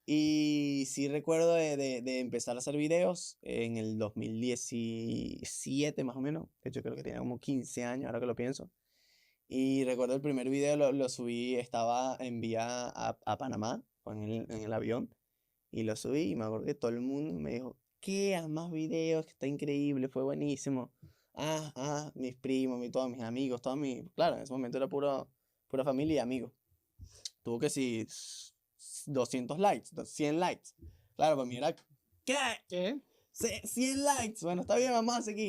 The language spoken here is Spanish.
Y sí recuerdo de empezar a hacer videos en el 2017 más o menos. De hecho, creo que tenía como 15 años, ahora que lo pienso. Y recuerdo el primer video lo subí, estaba en vía a Panamá, fue en el avión, y lo subí y me acuerdo que todo el mundo me dijo, ¿qué? Haz más videos, que está increíble, fue buenísimo. Mis primos, todos mis amigos, todos mis... Claro, en ese momento era pura familia y amigos. Tuvo que si 200 likes, 100 likes. Claro, pues mira, ¿qué? ¿Qué? 100 likes. Bueno, está bien, vamos a seguir.